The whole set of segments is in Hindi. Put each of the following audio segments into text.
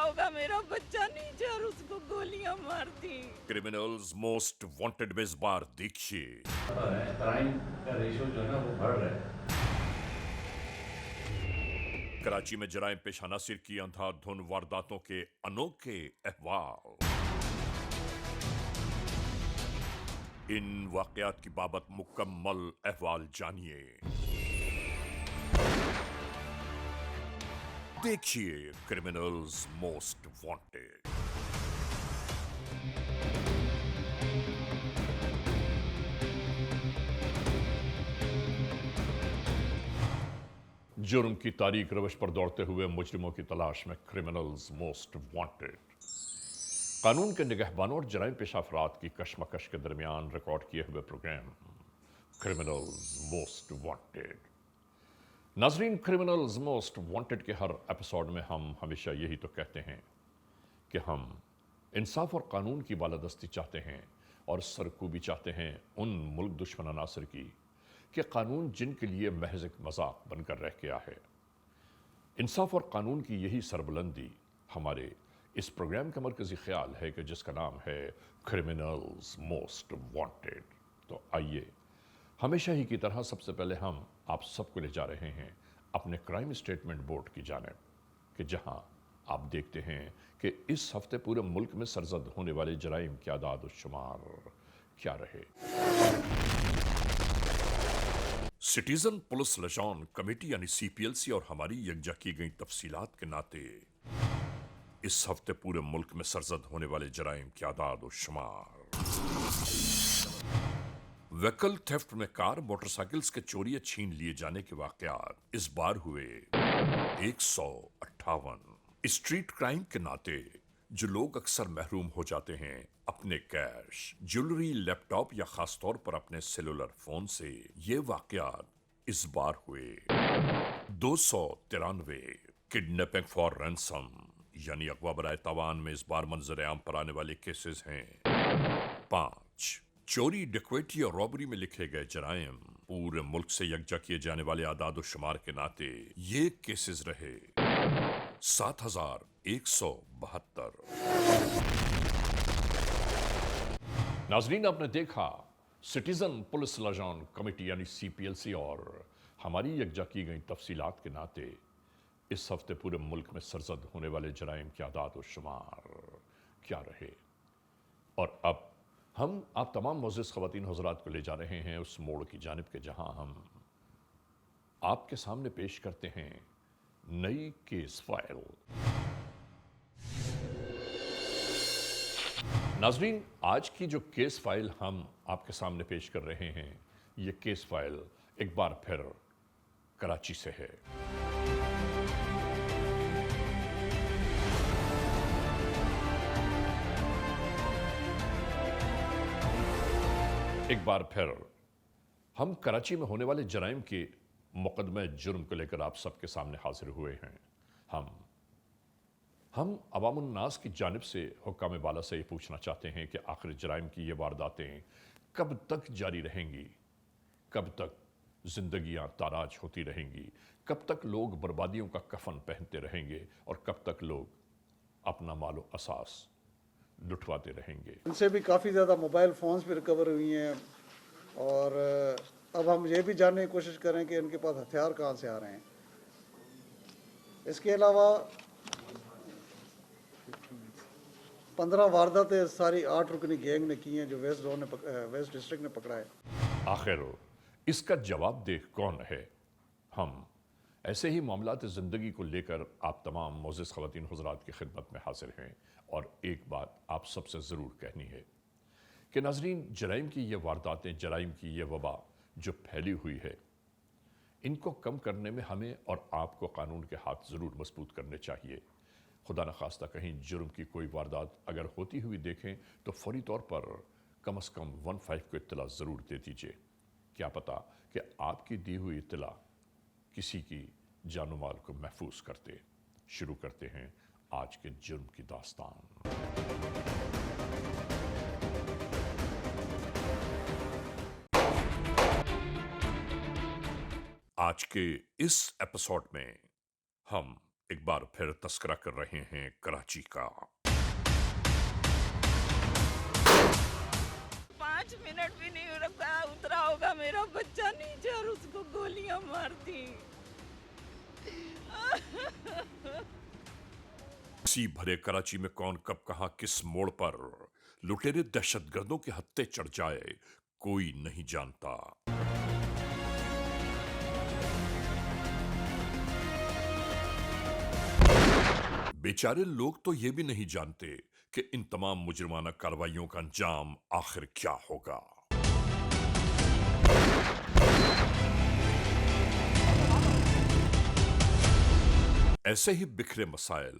होगा, मेरा बच्चा नीचे और उसको गोलियां मार दी। क्रिमिनल्स मोस्ट वांटेड में इस बार देखिए क्राइम का रेशियो जो है ना वो बढ़ रहा है। कराची में जराइम पेशा नासिर की अंधाधुन वारदातों के अनोखे अहवाल। इन वाकयात की बाबत मुकम्मल अहवाल जानिए। देखिए क्रिमिनल्स मोस्ट वांटेड। जुर्म की तारीख रवश पर दौड़ते हुए मुजरिमों की तलाश में क्रिमिनल्स मोस्ट वांटेड। कानून के निगहबानों और जराइम पेशा अफराद की कशमकश के दरमियान रिकॉर्ड किए हुए प्रोग्राम क्रिमिनल्स मोस्ट वांटेड। नाजरीन, क्रिमिनल्स मोस्ट वांटेड के हर एपिसोड में हम हमेशा यही तो कहते हैं कि हम इंसाफ और कानून की बालादस्ती चाहते हैं और सरकूबी चाहते हैं उन मुल्क दुश्मन अनासर की कि कानून जिनके लिए महज एक मजाक बनकर रह गया है। इंसाफ और कानून की यही सरबुलंदी हमारे इस प्रोग्राम का मरकजी ख्याल है कि जिसका नाम है क्रिमिनल्स मोस्ट वांटेड। तो आइए, हमेशा ही की तरह सबसे पहले हम आप सबको ले जा रहे हैं अपने क्राइम स्टेटमेंट बोर्ड की जानिब कि जहां आप देखते हैं कि इस हफ्ते पूरे मुल्क में सरजद होने वाले जराइम के आदाद और शुमार क्या रहे। सिटीजन पुलिस लिजॉन कमेटी यानी सीपीएलसी और हमारी यकजा की गई तफसीलात के नाते इस हफ्ते पूरे मुल्क में सरजद होने वाले जराइम के आदाद और शुमार। व्हीकल थेफ्ट में कार मोटरसाइकिल्स के चोरी या छीन लिए जाने के वाकयात इस बार हुए 158। स्ट्रीट क्राइम के नाते जो लोग अक्सर महरूम हो जाते हैं अपने कैश, ज्वेलरी, लैपटॉप या खासतौर पर अपने सेलुलर फोन से, ये वाकयात इस बार हुए 293। किडनैपिंग फॉर रैंसम यानी अगवा बराए तावान में इस बार मंजर आम पर आने वाले केसेस हैं 5। चोरी, डकैती और रॉबरी में लिखे गए जराइम पूरे मुल्क से यकजा किए जाने वाले आदाद शुमार के नाते ये केसेस रहे 7172। नाजरीन, आपने देखा सिटीजन पुलिस लिजॉन कमेटी यानी सीपीएलसी और हमारी यकजा की गई तफसीलात के नाते इस हफ्ते पूरे मुल्क में सरजद होने वाले जराइम के आदाद और शुमार क्या रहे। और अब हम आप तमाम मोअज़्ज़िज़ ख़वातीन हज़रात को ले जा रहे हैं उस मोड़ की जानिब के जहां हम आपके सामने पेश करते हैं नई केस फाइल। नाजरीन, आज की जो केस फाइल हम आपके सामने पेश कर रहे हैं, ये केस फाइल एक बार फिर कराची से है। एक बार फिर हम कराची में होने वाले जराइम के मुकदमे जुर्म को लेकर आप सबके सामने हाजिर हुए हैं। हम अवामुन्नास की जानिब से हुक्काम बाला से ये पूछना चाहते हैं कि आखिर जराइम की ये वारदातें कब तक जारी रहेंगी, कब तक जिंदगियां ताराज होती रहेंगी, कब तक लोग बर्बादियों का कफन पहनते रहेंगे और कब तक लोग अपना मालो असास लुटवाते रहेंगे। इनसे भी काफ़ी ज़्यादा मोबाइल फ़ोन्स भी रिकवर हुई हैं और अब हम ये भी जानने की कोशिश करें कि इनके पास हथियार कहाँ से आ रहे हैं। इसके अलावा 15 वारदातें सारी 8 रुकनी गैंग ने की हैं जो वेस्ट डिस्ट्रिक्ट ने पकड़ा है। आखिर इसका जवाब देख कौन है। हम ऐसे ही मामलात ज़िंदगी को लेकर आप तमाम मोअज़्ज़िज़ ख़वातीन हुज़रात की खिदमत में हाजिर हैं और एक बात आप सबसे ज़रूर कहनी है कि नाज़रीन, जराइम की ये वारदातें, जराइम की ये वबा जो फैली हुई है, इनको कम करने में हमें और आपको कानून के हाथ ज़रूर मजबूत करने चाहिए। खुदा न खास्ता कहीं जुर्म की कोई वारदात अगर होती हुई देखें तो फौरी तौर पर कम से कम 15 को इत्तला ज़रूर दे दीजिए। क्या पता कि आपकी दी हुई इत्तला किसी की जानो माल को महफूज करते। शुरू करते हैं आज के जुर्म की दास्तान। आज के इस एपिसोड में हम एक बार फिर तस्करा कर रहे हैं कराची का। 5 मिनट भी नहीं रुका, उतरा होगा मेरा बच्चा नीचे और उसको गोलियां मार दी। इसी भरे कराची में कौन कब कहां किस मोड़ पर लुटेरे दहशतगर्दों के हत्थे चढ़ जाए, कोई नहीं जानता। बेचारे लोग तो ये भी नहीं जानते कि इन तमाम मुजरिमाना कार्रवाइयों का अंजाम आखिर क्या होगा। ऐसे ही बिखरे मसाइल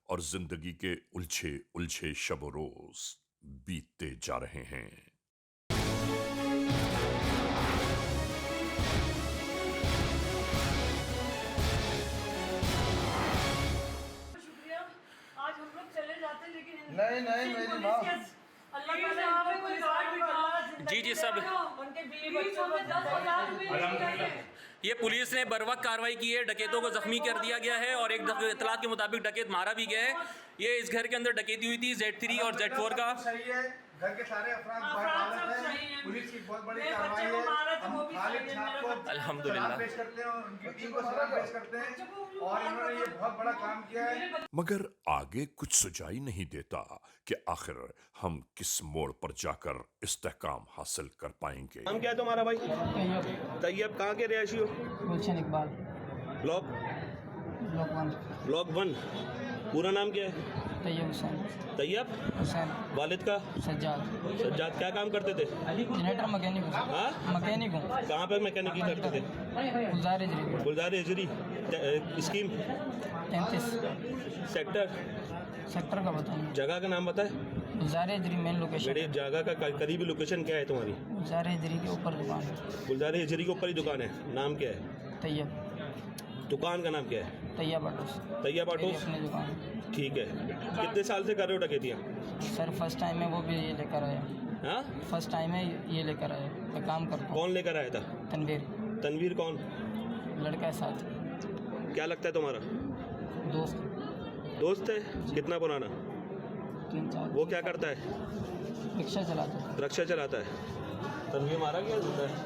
और जिंदगी के उलझे उलझे शब रोज बीतते जा रहे हैं। आज हम लोग चले जाते लेकिन नहीं, मेरी माँ। जी सब उनके बीवी बच्चों को 10,000 ये पुलिस ने बर वक्त कार्रवाई की है। डकैतों को जख्मी कर दिया गया है और एक इतलात के मुताबिक डकैत मारा भी गया है। ये इस घर के अंदर डकैती हुई थी Z3 और Z4 का। सही है, घर के सारे अफराद बाहर हैं। पुलिस की बहुत बड़ी कार्रवाई है। हम खालिद साहब को अल्हम्दुलिल्लाह सलाम पेश करते हैं, उनकी टीम को सलाम पेश करते हैं और इन्होंने ये बहुत बड़ा काम किया है। मगर आगे कुछ सुझाई नहीं देता कि आखिर हम किस मोड़ पर जाकर इस्तेहकाम हासिल कर पाएंगे। नाम क्या है तुम्हारा भाई? तैयब। कहाँ के रिहायशी हो? गुलशन इकबाल, ब्लॉक ब्लॉक 1, 1। पूरा नाम क्या है? तैयब हुसैन, तैयब। हुसैन वालिद का? सज्जाद। सज्जाद। क्या काम करते थे? जनरेटर मैकेनिक हूँ। हाँ? मैकेनिक हूँ। कहाँ पर मैकेनिक करते थे? गुलजार हिजरी। गुलजार हिजरी। स्कीम 33 सेक्टर का बताइए। जगह का नाम बताए। गुलजार हिजरी मेन लोकेशन। मेरी जगह का करीबी लोकेशन क्या है तुम्हारी? गुलजार हिजरी के ऊपर दुकान है। गुलजार हिजरी के ऊपर ही दुकान है। नाम क्या है? तैयब। दुकान का नाम क्या है? तैयब ऑटोस। तैयब ऑटोस। अपनी दुकान है। ठीक है। कितने साल से कर रहे हो डकैतियाँ? सर फर्स्ट टाइम है, वो भी ये लेकर आया। हाँ? फर्स्ट टाइम है, ये लेकर आया। मैं काम करता हूँ। कौन लेकर आया था? तनवीर। तनवीर कौन? लड़का है साथ। क्या लगता है तुम्हारा? दोस्त। दोस्त है? कितना पुराना? 3-4। वो क्या करता है? रिक्शा चलाता है। रक्षा चलाता है। तनवीर मारा गया जिंदा है?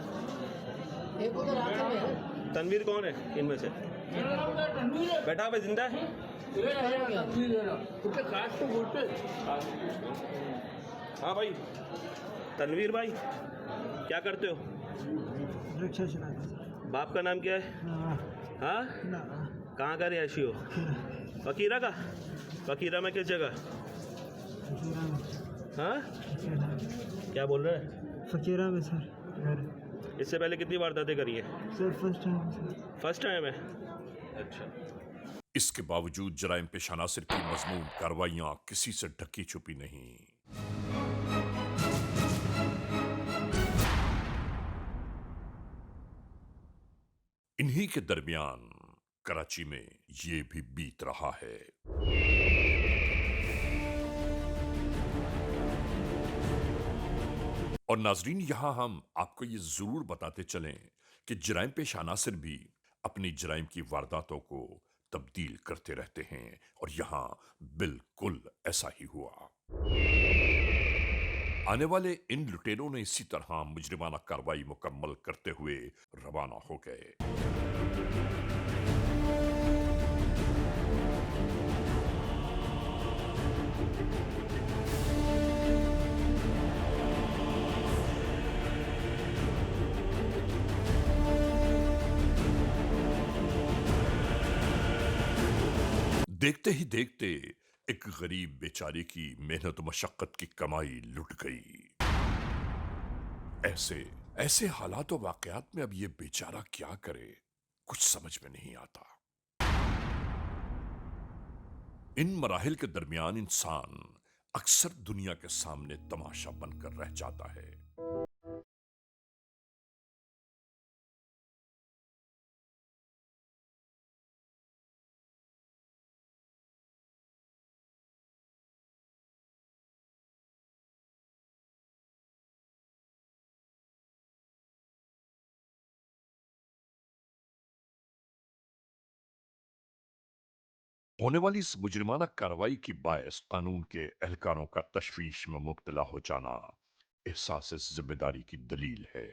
एक उधर आते में। तनवीर कौन है इनमें से? बैठा भाई जिंदा है? हाँ भाई। तनवीर भाई क्या करते हो? रिक्शा चलाता। बाप का नाम क्या है? हाँ? कहाँ का रिहायशी हो? फकीरा का? फकीरा में किस जगह? हाँ? क्या बोल रहे हैं? फकीरा में सर घर। इससे पहले कितनी वारदातें करी है? Sir first time sir. First time है? अच्छा। इसके बावजूद जराइम पेशा नासिर की मजमून कार्रवाइयां किसी से ढकी छुपी नहीं। इन्हीं के दरमियान कराची में ये भी बीत रहा है। और नाजरीन, यहां हम आपको ये जरूर बताते चलें कि जराइम पेशा नासिर भी अपनी जराइम की वारदातों को तब्दील करते रहते हैं और यहां बिल्कुल ऐसा ही हुआ। आने वाले इन लुटेरों ने इसी तरह मुजरिमाना कार्रवाई मुकम्मल करते हुए रवाना हो गए। देखते ही देखते एक गरीब बेचारे की मेहनत मशक्कत की कमाई लुट गई। ऐसे ऐसे हालात और वाकयात में अब ये बेचारा क्या करे, कुछ समझ में नहीं आता। इन मराहिल के दरमियान इंसान अक्सर दुनिया के सामने तमाशा बनकर रह जाता है। होने वाली इस मुजरिमाना कार्रवाई की बायस कानून के एहलकारों का तशवीश में मुब्तला हो जाना एहसास जिम्मेदारी की दलील है।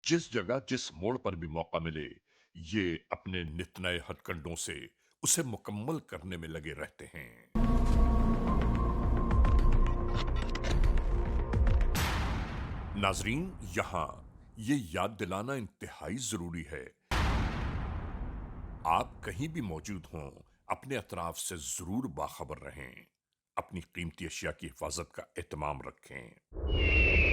जिस जगह जिस मोड़ पर भी मौका मिले ये अपने नित नए हथकंडों से उसे मुकम्मल करने में लगे रहते हैं। नाजरीन, यहां ये याद दिलाना इंतहाई जरूरी है, आप कहीं भी मौजूद हों अपने अतराफ से जरूर बाखबर रहें, अपनी कीमती अशिया की हिफाजत का एहतमाम रखें।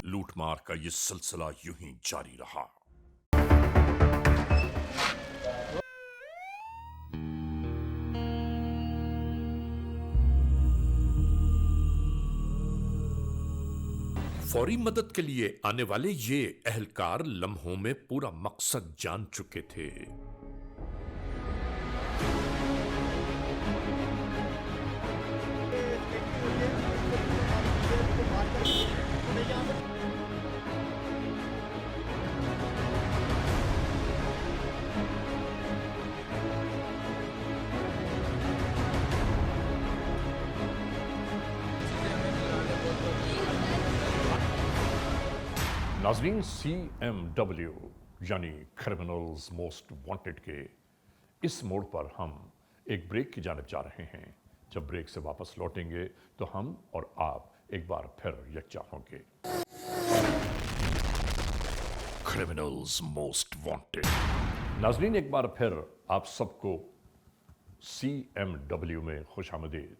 लूटमार का ये सिलसिला यूं ही जारी रहा। फौरी मदद के लिए आने वाले ये एहलकार लम्हों में पूरा मकसद जान चुके थे। नाजरीन, CMW यानी क्रिमिनल्स मोस्ट वांटेड के इस मोड़ पर हम एक ब्रेक की जानिब जा रहे हैं। जब ब्रेक से वापस लौटेंगे तो हम और आप एक बार फिर यकजा होंगे। Criminals most wanted. नाजरीन, एक बार फिर आप सबको CMW में खुशामदीद।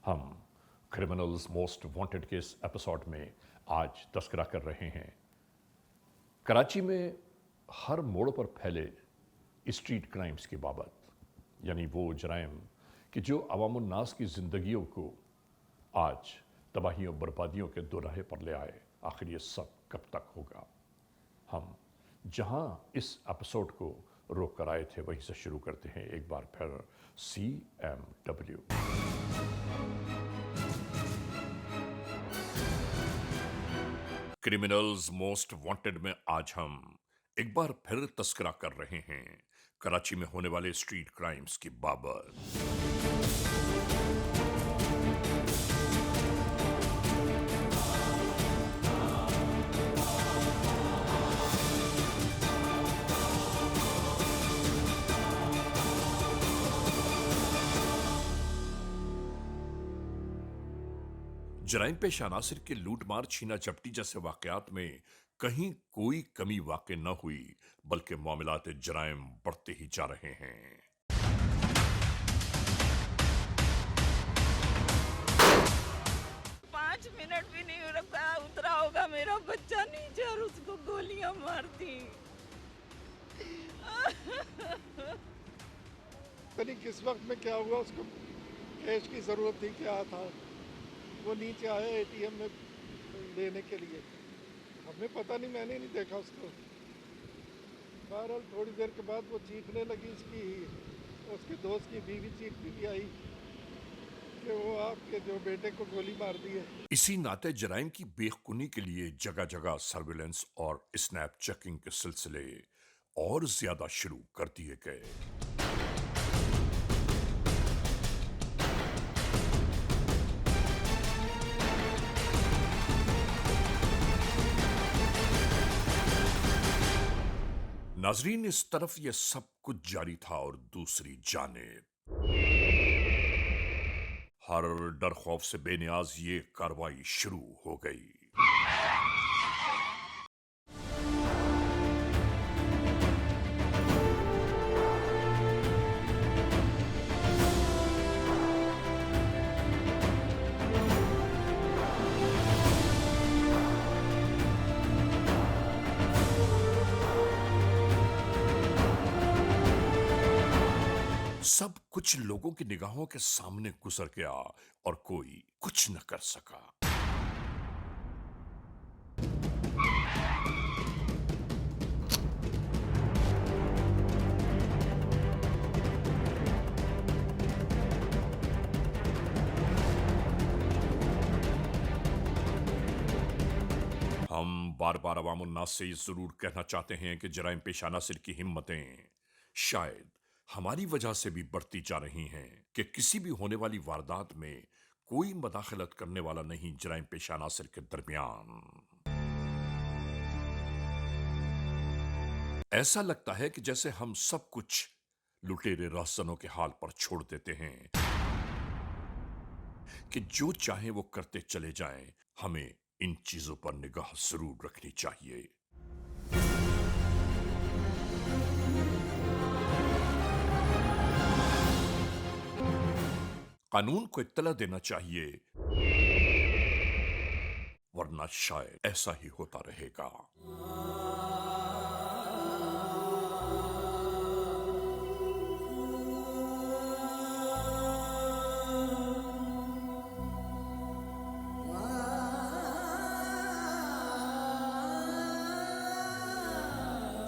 हम क्रिमिनल्स मोस्ट वांटेड के इस एपिसोड में आज तस्करा कर रहे हैं कराची में हर मोड़ पर फैले स्ट्रीट क्राइम्स की बाबत, यानी वो जराइम कि जो अवामुन्नास की ज़िंदगियों को आज तबाहियों बर्बादियों के दोराहे पर ले आए। आखिर ये सब कब तक होगा? हम जहां इस एपिसोड को रोक कर आए थे वहीं से शुरू करते हैं एक बार फिर CMW। क्रिमिनल्स मोस्ट वांटेड में आज हम एक बार फिर तस्करा कर रहे हैं कराची में होने वाले स्ट्रीट क्राइम्स की बाबत। जराइम पेश अनासिर के लूटमार, छीना झपटी जैसे वाकयात में कहीं कोई कमी वाक़ई न हुई, बल्कि मामलात जराइम बढ़ते ही जा रहे हैं। 5 मिनट भी नहीं रखा उतरा होगा मेरा बच्चा नीचे और उसको गोलियां मार दी। नहीं किस वक्त में क्या हुआ, उसको कैश की ज़रूरत थी, क्या था, वो नीचे आया एटीएम में लेने के लिए, हमें पता नहीं, मैंने नहीं देखा उसको। बहरहाल थोड़ी देर के बाद वो चीखने लगी, उसके दोस्त की बीवी चीखती भी आई कि वो आपके जो बेटे को गोली मार दी है। इसी नाते जराइम की बेखुनी के लिए जगह जगह सर्विलेंस और स्नैप चेकिंग के सिलसिले और ज्यादा शुरू कर दिए गए। नाजरीन, इस तरफ यह सब कुछ जारी था और दूसरी जानिब हर डर खौफ से बेनियाज ये कार्रवाई शुरू हो गई। सब कुछ लोगों की निगाहों के सामने गुजर गया और कोई कुछ न कर सका। हम बार बार अवाम उन्नास से जरूर कहना चाहते हैं कि जराइम पेशा नासिर की हिम्मतें शायद हमारी वजह से भी बढ़ती जा रही हैं कि किसी भी होने वाली वारदात में कोई मदाखलत करने वाला नहीं जराइम पेशा नासिर के दरमियान। ऐसा लगता है कि जैसे हम सब कुछ लुटेरे रहसनों के हाल पर छोड़ देते हैं कि जो चाहे वो करते चले जाएं। हमें इन चीजों पर निगाह जरूर रखनी चाहिए। कानून को इत्तला देना चाहिए, वरना शायद ऐसा ही होता रहेगा।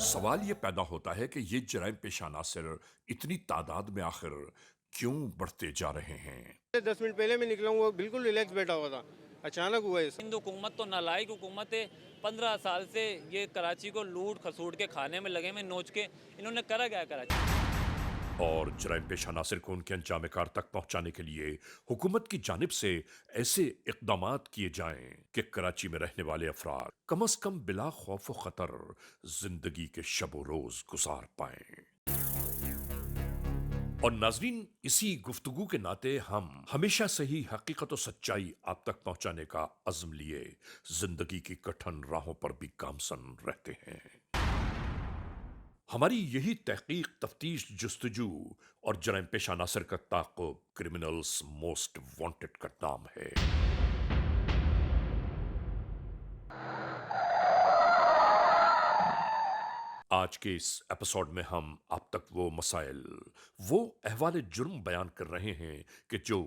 सवाल यह पैदा होता है कि ये जराइम पेशा नासिर इतनी तादाद में आखिर क्यों बढ़ते जा रहे हैं। 10 मिनट पहले मैं निकला हूँ, वो बिल्कुल रिलैक्स बैठा हुआ था, अचानक हुआ है। हिंदू हुकूमत तो नालायक हुकूमत है। 15 साल से ये कराची को लूट खसूट के खाने में लगे में नोच के इन्होंने करा गया कराची। और जराइम पेशा नासिर को उनके अंजाम कार तक पहुंचाने के लिए हुकूमत की जानिब से ऐसे इक़दामात किए जाएं कि कराची में रहने वाले अफराद कम अज कम बिला खौफ व खतर जिंदगी के शबो रोज गुजार पाएं। और नाजरीन, इसी गुफ्तगू के नाते हम हमेशा से ही हकीकत और सच्चाई आप तक पहुंचाने का अज़्म लिए जिंदगी की कठिन राहों पर भी गामसन रहते हैं। हमारी यही तहकीक, तफ्तीश, जुस्तजू और जराइम पेशा नासिर का ताक़ुब क्रिमिनल्स मोस्ट वांटेड का नाम है। आज के इस एपिसोड में हम आप तक वो मसाइल, वो अहवाल जुर्म बयान कर रहे हैं कि जो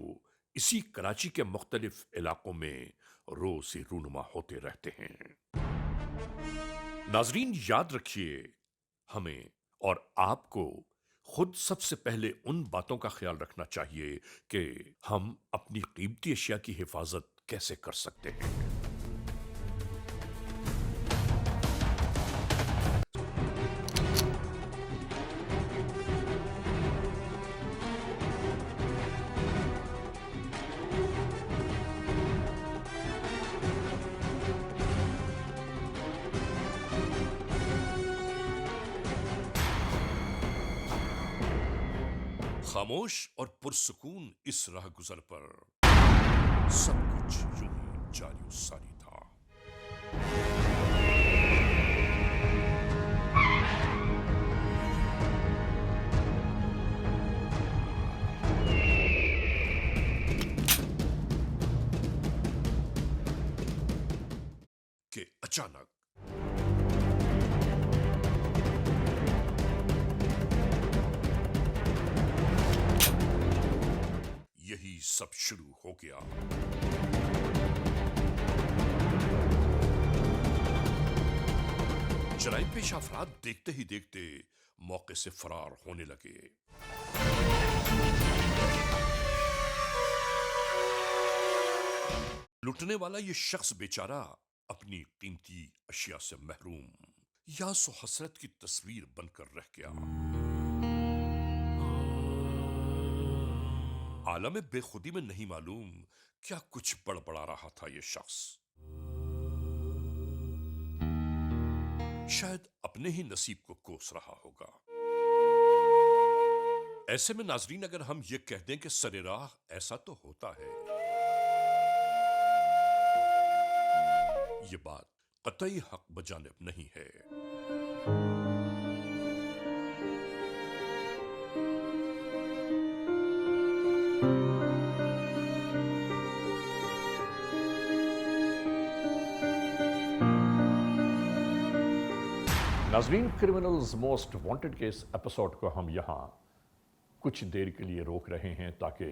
इसी कराची के मुख्तलिफ इलाकों में रोज ही रूनुमा होते रहते हैं। नाजरीन, याद रखिए, हमें और आपको खुद सबसे पहले उन बातों का ख्याल रखना चाहिए कि हम अपनी कीमती अशिया की हिफाजत कैसे कर सकते हैं। खामोश और पुरसुकून इस राह गुजर पर सब कुछ यूं ही जारी सारी था। अचानक यही सब शुरू हो गया। जराइम पेशा अफराद देखते ही देखते मौके से फरार होने लगे। लुटने वाला ये शख्स बेचारा अपनी कीमती अशिया से महरूम या सो हसरत की तस्वीर बनकर रह गया। आलम बेखुदी में नहीं मालूम क्या कुछ बड़बड़ा रहा था ये शख्स। शायद अपने ही नसीब को कोस रहा होगा। ऐसे में नाजरीन, अगर हम ये कह दें कि सरेराह ऐसा तो होता है, ये बात कतई हक बजानिब नहीं है। नाजरीन, क्रिमिनल्स मोस्ट वांटेड के इस एपिसोड को हम यहाँ कुछ देर के लिए रोक रहे हैं ताकि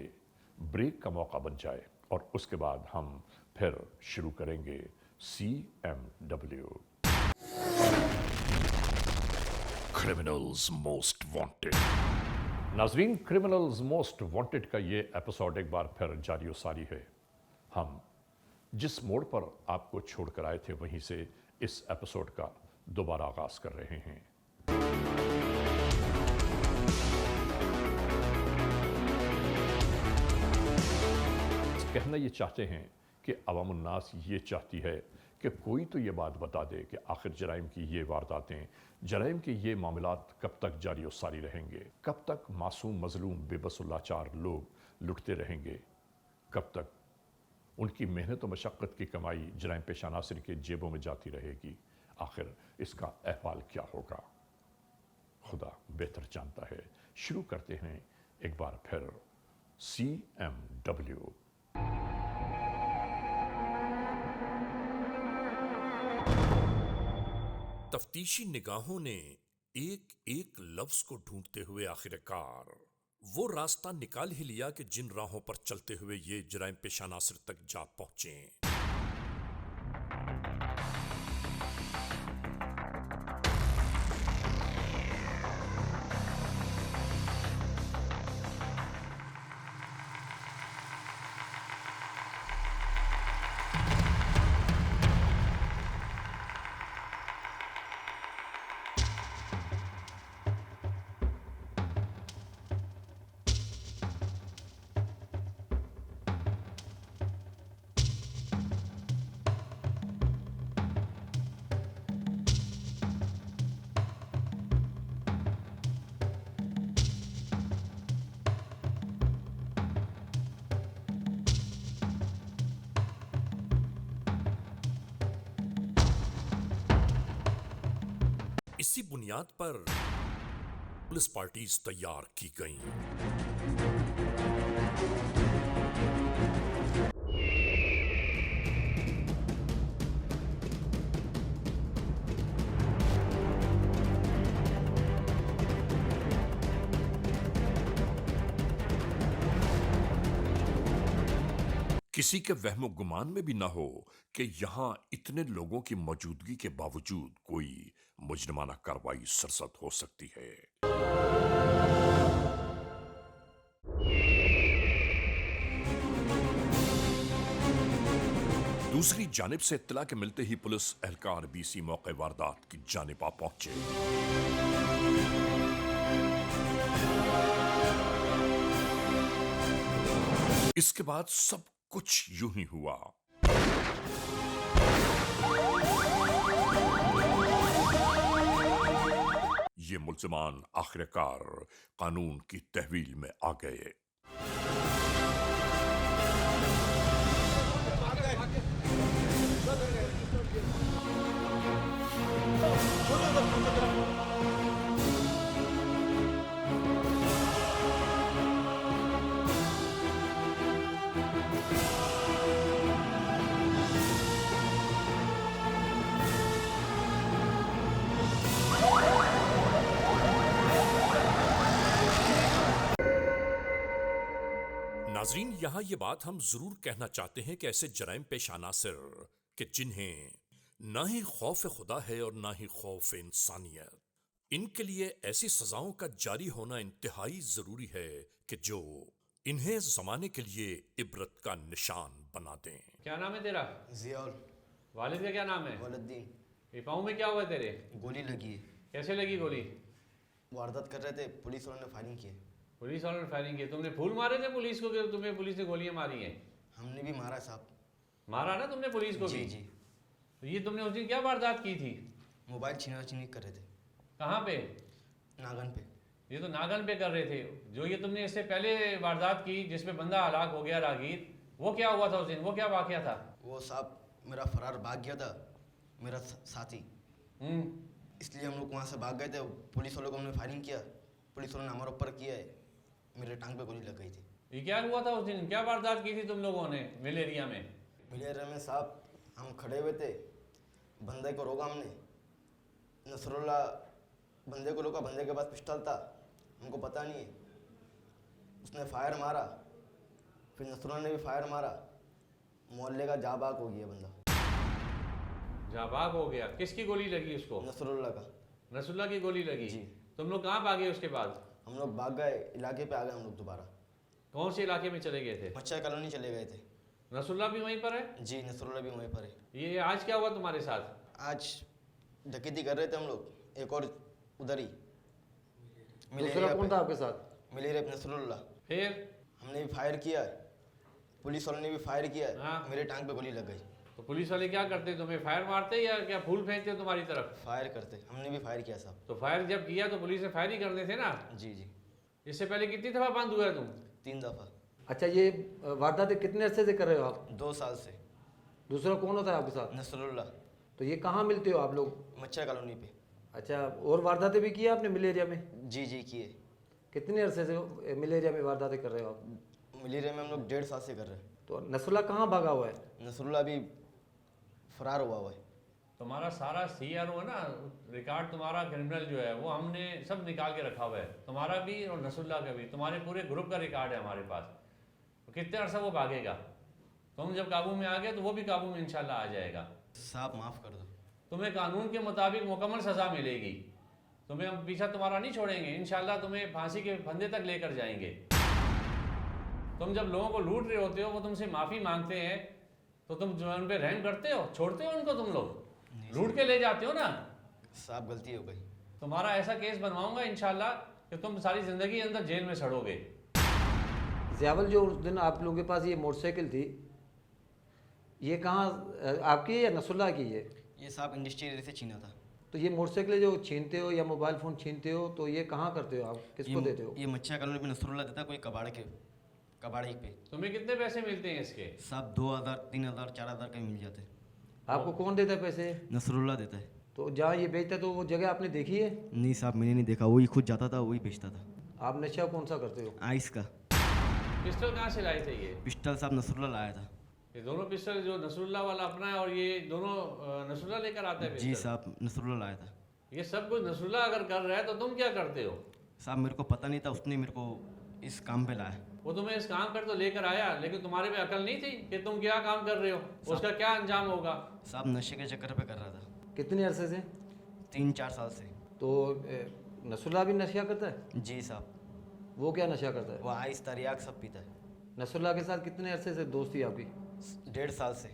ब्रेक का मौका बन जाए और उसके बाद हम फिर शुरू करेंगे CMW क्रिमिनल्स मोस्ट वांटेड। नाजरीन, क्रिमिनल्स मोस्ट वांटेड का ये एपिसोड एक बार फिर जारी सारी है। हम जिस मोड़ पर आपको छोड़कर आए थे वहीं से इस एपिसोड का दोबारा आगाज कर रहे हैं। कहना ये चाहते हैं कि अवामुन्नास ये चाहती है कि कोई तो ये बात बता दे कि आखिर जराइम की ये वारदातें, जराइम के ये मामलात कब तक जारी और सारी रहेंगे, कब तक मासूम मजलूम बेबस लाचार लोग लुटते रहेंगे, कब तक उनकी मेहनत और मशक्क़त की कमाई जराइम पेशा अनासिर के जेबों में जाती रहेगी। आखिर इसका अहवाल क्या होगा, खुदा बेहतर जानता है। शुरू करते हैं एक बार फिर CMW। तफ्तीशी निगाहों ने एक एक लफ्ज को ढूंढते हुए आखिरकार वो रास्ता निकाल ही लिया कि जिन राहों पर चलते हुए ये जराइम पेशा नासिर तक जा पहुंचे। इसी बुनियाद पर पुलिस पार्टीज तैयार की गईं। किसी के वहमो गुमान में भी ना हो कि यहां इतने लोगों की मौजूदगी के बावजूद कोई मुजरिमाना कार्रवाई सरसद हो सकती है। दूसरी जानिब से इत्तला के मिलते ही पुलिस एहलकार BC मौके वारदात की जानिब आ पहुंचे। इसके बाद सब कुछ यूं ही हुआ। ये मुल्ज़िमान आखिरकार कानून की तहवील में आ गए। नाजरीन, यहाँ ये बात हम जरूर कहना चाहते हैं कि ऐसे जराइम पेश अनासिर कि जिन्हें ना ही खौफ खुदा है और ना ही खौफ इंसानियत, इनके लिए ऐसी सजाओं का जारी होना इंतहाई जरूरी है कि जो इन्हें जमाने के लिए इबरत का निशान बना दें। क्या नाम है तेरा? जियाउल। वालिद का क्या नाम है? वलद्दीन। ये पाँव में क्या हुआ तेरे? गोली लगी है। कैसे लगी गोली? वारदात कर रहे थे, पुलिस वालों ने फायरिंग की। पुलिस वालों ने फायरिंग की? तुमने फूल मारे थे पुलिस को कि तुम्हें पुलिस ने गोलियां मारी हैं? हमने भी मारा साहब। मारा ना तुमने पुलिस को भी? जी। तो ये तुमने उस दिन क्या वारदात की थी? मोबाइल छीना छीनी कर रहे थे। कहाँ पे? नागन पे। ये तो नागन पे कर रहे थे। जो ये तुमने इससे पहले वारदात की जिसमें बंदा हलाक हो गया रागीर, वो क्या हुआ था उस दिन? वो क्या वाकया था? वो साहब मेरा फरार भाग गया था, मेरा साथी। इसलिए हम लोग वहाँ से भाग गए थे। पुलिस वालों को हमने फायरिंग किया, पुलिस वालों ने हमारे ऊपर किया है, मेरे टांग पे गोली लग गई थी। ये क्या हुआ था उस दिन? क्या वारदात की थी तुम लोगों ने मिल एरिया में? मिल एरिया में साहब हम खड़े हुए थे, बंदे को रोका हमने। नसरुल्ला बंदे को रोका, बंदे के पास पिस्टल था, हमको पता नहीं है। उसने फायर मारा, फिर नसरुल्ला ने भी फायर मारा। मोहल्ले का जाबाग हो गया बंदा। जाबाग हो गया? किसकी गोली लगी उसको? नसरुल्ला का। नसरुल्ला की गोली लगी? जी। तुम लोग कहाँ भागे उसके बाद? हम लोग भाग गए, इलाके पे आ गए हम लोग दोबारा। कौन से इलाके में चले गए थे? मच्छर कॉलोनी चले गए थे। नसरुल्ला भी वहीं पर है? जी, नसरुल्ला भी वहीं पर है। ये आज क्या हुआ तुम्हारे साथ? आज डकैती कर रहे थे हम लोग, एक और उधर ही। दूसरा कौन था आपके साथ? मिलेरिया पे नसरुल्ला। फिर हमने भी फायर किया, पुलिस वालों ने भी फायर किया। मेरे टांग पे गोली लग गई। तो पुलिस वाले क्या करते? तुम्हें फायर मारते या क्या फूल फेंकते तुम्हारी तरफ? फायर करते, हमने भी फायर किया साहब। तो फायर जब किया तो पुलिस ने फायर ही करने थे ना? जी। इससे पहले कितनी दफा बंद हुआ है तुम? 3 दफा। अच्छा, ये वारदातें कितने अरसे से कर रहे हो आप? 2 साल से। दूसरा कौन होता है आपके साथ? नसरुल्ला। तो ये कहाँ मिलते हो आप लोग? मच्छर कॉलोनी पे। अच्छा, और वारदातें भी की है आपने मिल एरिया में? जी किए। कितने अरसे से मिल एरिया में वारदातें कर रहे हो आप? मिल एरिया में हम लोग 1.5 साल से कर रहे हैं। तो नसरुल्ला कहाँ भागा हुआ है? नसरुल्ला भी फरार हुआ है। तुम्हारा सारा CRO है ना, रिकॉर्ड तुम्हारा क्रिमिनल जो है वो हमने सब निकाल के रखा हुआ है, तुम्हारा भी और नसरुल्ला का भी। तुम्हारे पूरे ग्रुप का रिकॉर्ड है हमारे पास। तो कितने अरसा वो भागेगा? तुम जब काबू में आ गए तो वो भी काबू में इंशाल्लाह आ जाएगा। साहब माफ़ कर दो। तुम्हें कानून के मुताबिक मुकम्मल सज़ा मिलेगी। तुम्हें हम पीछा तुम्हारा नहीं छोड़ेंगे, इंशाल्लाह तुम्हें फांसी के फंदे तक लेकर जाएंगे। तुम जब लोगों को लूट रहे होते हो, वो तुमसे माफ़ी मांगते हैं, तो तुम जो उन पर रहम करते हो? छोड़ते हो उनको? तुम लोग लूट के ले जाते हो ना। साहब गलती हो गई। तुम्हारा ऐसा केस बनवाऊंगा इंशाल्लाह कि तुम सारी ज़िंदगी अंदर जेल में सड़ोगे। ज़ियावल, जो उस दिन आप लोगों के पास ये मोटरसाइकिल थी, ये कहाँ आपकी है या नसरुल्ला की है? ये साहब इंडस्ट्री एरिया से छीना था। तो ये मोटरसाइकिल जो छीनते हो या मोबाइल फ़ोन छीनते हो, तो ये कहाँ करते हो आप? किसको देते हो? ये मच्छर कॉलोनी पे नसरुल्ला देता, कोई कबाड़े पे। तुम्हें कितने पैसे मिलते हैं इसके? साहब 2000, 3000, 4000 के मिल जाते। आपको कौन देता है पैसे? नसरुल्ला देता है। तो जहाँ ये बेचता है तो वो जगह आपने देखी है? नहीं साहब, मैंने नहीं देखा, वही खुद जाता था, वही बेचता था। आप नशा कौन सा करते हो? आइस का। पिस्टल कहाँ से लाए थे ये? पिस्टल साहब नसरुल्ला लाया था। ये दोनों पिस्टल जो नसरुल्ला वाला अपना है और ये दोनों नसरुल्ला लेकर आता है? जी साहब, नसरुल्ला लाया था। ये सब कुछ नसरुल्ला अगर कर रहा है तो तुम क्या करते हो? साहब मेरे को पता नहीं था, उसने मेरे को इस काम पे लाया। वो तुम्हें इस काम पर तो लेकर आया, लेकिन तुम्हारे में अकल नहीं थी कि तुम क्या काम कर रहे हो, उसका क्या अंजाम होगा? साहब नशे के चक्कर पे कर रहा था। कितने अरसे से? 3-4 साल से। तो नसरुल्ला भी नशा करता है? जी साहब। वो क्या नशा करता है? वो आइस, तरियाक सब पीता है। नसरुल्ला के साथ कितने अरसे से दोस्ती आपकी? 1.5 साल से।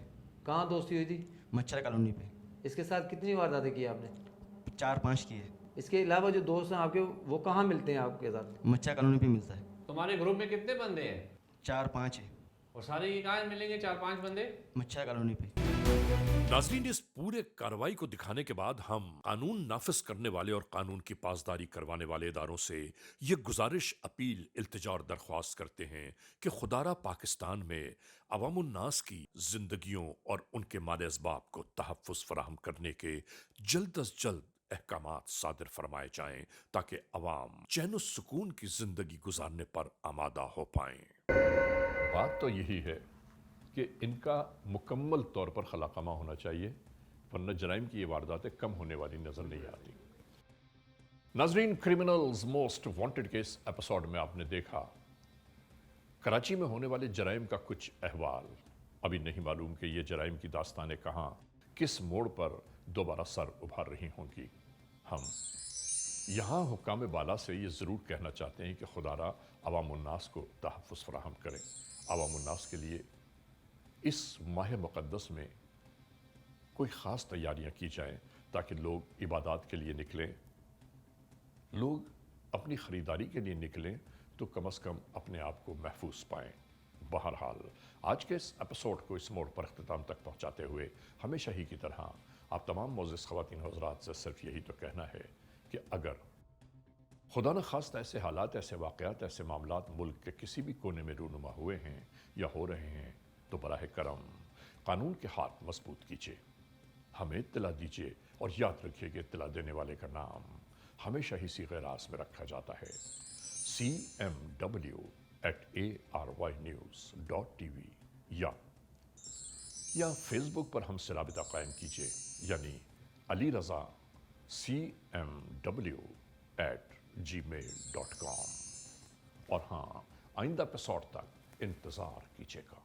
कहाँ दोस्ती हुई थी? मच्छर कॉलोनी पे। इसके साथ कितनी वारदातें की आपने? 4-5 की है। इसके अलावा जो दोस्त हैं आपके, वो कहाँ मिलते हैं आपके साथ? मच्छर कॉलोनी पे मिलता है। तुम्हारे ग्रुप में कितने बंदे हैं? 4-5 है। और सारे ये कहाँ मिलेंगे 4-5 बंदे? मच्छर कॉलोनी पे। नाज़रीन, इस पूरे कार्रवाई को दिखाने के बाद हम कानून नाफिज करने वाले और कानून की पासदारी करवाने वाले इदारों से ये गुजारिश, अपील, इल्तिजा और दरख्वास्त करते हैं कि खुदारा पाकिस्तान में अवामुन्नास की जिंदगियों और उनके माले असबाब को तहफ़्फ़ुज़ फराहम करने के जल्द अज जल्द अहकामात सादिर फरमाए जाएं ताकि अवाम चैन सुकून की जिंदगी गुजारने पर आमादा हो पाएं। बात तो यही है कि इनका मुकम्मल तौर पर खलाकमा होना चाहिए, वरना जराइम की ये वारदातें कम होने वाली नजर नहीं आती। नाजरीन, criminals most wanted case episode में आपने देखा कराची में होने वाले जराइम का कुछ अहवाल। अभी नहीं मालूम कि ये जराइम की दास्तानें कहाँ किस मोड़ पर दोबारा सर उभार रही होंगी। हम यहाँ हुक्काम बाला से ये ज़रूर कहना चाहते हैं कि खुदारा अवामुन्नास को तहफ़्फ़ुज़ फ़राहम करें। अवामुन्नास के लिए इस माह मुक़द्दस में कोई ख़ास तैयारियाँ की जाएं ताकि लोग इबादत के लिए निकलें, लोग अपनी ख़रीदारी के लिए निकलें तो कम से कम अपने आप को महफूज पाएँ। बहरहाल आज के इस एपिसोड को इस मोड़ पर अख्तिताम तक पहुँचाते हुए हमेशा ही की तरह आप तमाम मोअज़्ज़िज़ ख़वातीन हज़रात से सिर्फ यही तो कहना है कि अगर खुदा न खास्ता ऐसे हालात, ऐसे वाक़यात, ऐसे मामलात मुल्क के किसी भी कोने में रूनुमा हुए हैं या हो रहे हैं तो बराह करम कानून के हाथ मजबूत कीजिए, हमें इत्तला दीजिए और याद रखिए कि इत्तला देने वाले का नाम हमेशा ही सीग़े राज़ में रखा जाता है cmw@arYnews.tv या फेसबुक पर हमसे राबिता कायम कीजिए, यानी अली रज़ा cmw@gmail.com। और हाँ, आइंदा एपिसोड तक इंतज़ार कीजिएगा।